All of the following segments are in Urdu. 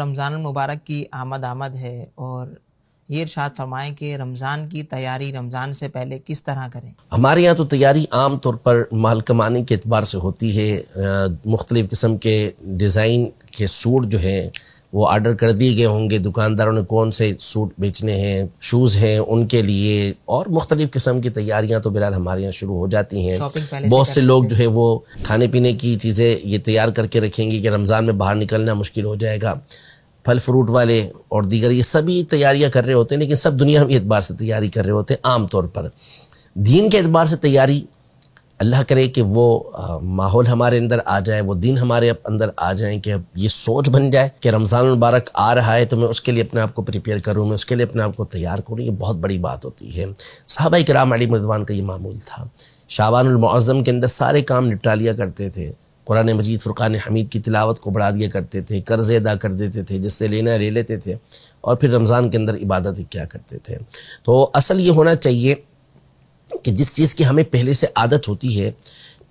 رمضان المبارک کی آمد ہے اور یہ ارشاد فرمائیں کہ رمضان کی تیاری رمضان سے پہلے کس طرح کریں؟ ہمارے یہاں تو تیاری عام طور پر مال کمانے کے اعتبار سے ہوتی ہے۔ مختلف قسم کے ڈیزائن کے سوٹ جو ہیں وہ آرڈر کر دیے گئے ہوں گے، دکانداروں نے کون سے سوٹ بیچنے ہیں، شوز ہیں ان کے لیے، اور مختلف قسم کی تیاریاں تو بہرحال ہمارے یہاں شروع ہو جاتی ہیں۔ بہت سے لوگ جو ہے وہ کھانے پینے کی چیزیں یہ تیار کر کے رکھیں گے کہ رمضان میں باہر نکلنا مشکل ہو جائے گا۔ پھل فروٹ والے اور دیگر یہ سبھی تیاریاں کر رہے ہوتے ہیں، لیکن سب دنیاوی اعتبار سے تیاری کر رہے ہوتے ہیں۔ عام طور پر دین کے اعتبار سے تیاری، اللہ کرے کہ وہ ماحول ہمارے اندر آ جائے، وہ دن ہمارے اندر آ جائیں کہ اب یہ سوچ بن جائے کہ رمضان المبارک آ رہا ہے تو میں اس کے لیے اپنے آپ کو پریپیئر کروں، میں اس کے لیے اپنے آپ کو تیار کروں۔ یہ بہت بڑی بات ہوتی ہے۔ صحابہ کرام علیہم رضوان کا یہ معمول تھا۔ شعبان المعظم کے اندر سارے کام نپٹا لیا کرتے تھے، قرآن مجید فرقان حمید کی تلاوت کو بڑھا دیا کرتے تھے، قرض ادا کر دیتے تھے، جس سے لینا لے لیتے تھے، اور پھر رمضان کے اندر عبادت کیا کرتے تھے۔ تو اصل یہ ہونا چاہیے کہ جس چیز کی ہمیں پہلے سے عادت ہوتی ہے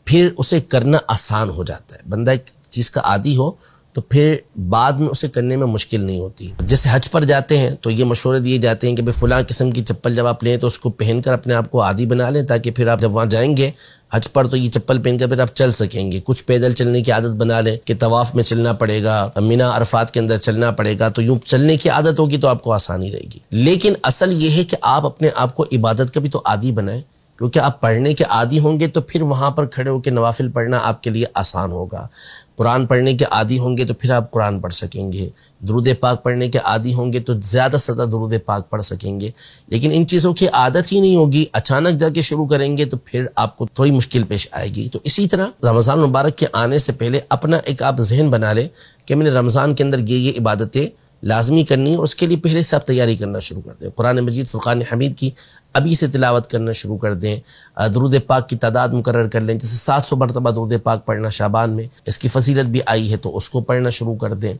پھر اسے کرنا آسان ہو جاتا ہے۔ بندہ ایک چیز کا عادی ہو تو پھر بعد میں اسے کرنے میں مشکل نہیں ہوتی۔ جیسے حج پر جاتے ہیں تو یہ مشورے دیے جاتے ہیں کہ فلاں قسم کی چپل جب آپ لیں تو اس کو پہن کر اپنے آپ کو عادی بنا لیں، تاکہ پھر آپ جب وہاں جائیں گے حج پر تو یہ چپل پہن کر پھر آپ چل سکیں گے۔ کچھ پیدل چلنے کی عادت بنا لیں کہ طواف میں چلنا پڑے گا، مینا عرفات کے اندر چلنا پڑے گا، تو یوں چلنے کی عادت ہوگی تو آپ کو آسانی رہے گی۔ لیکن اصل یہ ہے کہ آپ اپنے آپ کو عبادت کا بھی تو عادی بنائیں، کیونکہ آپ پڑھنے کے عادی ہوں گے تو پھر وہاں پر کھڑے ہو کے نوافل پڑھنا آپ کے لیے آسان ہوگا۔ قرآن پڑھنے کے عادی ہوں گے تو پھر آپ قرآن پڑھ سکیں گے، درود پاک پڑھنے کے عادی ہوں گے تو زیادہ سے زیادہ درود پاک پڑھ سکیں گے۔ لیکن ان چیزوں کی عادت ہی نہیں ہوگی، اچانک جا کے شروع کریں گے تو پھر آپ کو تھوڑی مشکل پیش آئے گی۔ تو اسی طرح رمضان مبارک کے آنے سے پہلے اپنا ایک آپ ذہن بنا لیں کہ میں نے رمضان کے اندر یہ عبادتیں لازمی کرنی ہے، اور اس کے لیے پہلے سے آپ تیاری کرنا شروع کر دیں۔ قرآن مجید فرقان حمید کی ابھی سے تلاوت کرنا شروع کر دیں، درود پاک کی تعداد مقرر کر لیں، جیسے 700 مرتبہ درود پاک پڑھنا شعبان میں، اس کی فضیلت بھی آئی ہے تو اس کو پڑھنا شروع کر دیں۔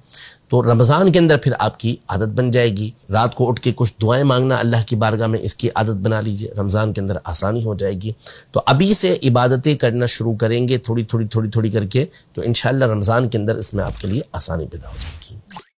تو رمضان کے اندر پھر آپ کی عادت بن جائے گی۔ رات کو اٹھ کے کچھ دعائیں مانگنا اللہ کی بارگاہ میں، اس کی عادت بنا لیجئے، رمضان کے اندر آسانی ہو جائے گی۔ تو ابھی سے عبادتیں کرنا شروع کریں گے تھوڑی تھوڑی کر کے، تو انشاءاللہ رمضان کے اندر اس میں آپ کے لیے آسانی پیدا ہو جائے گی۔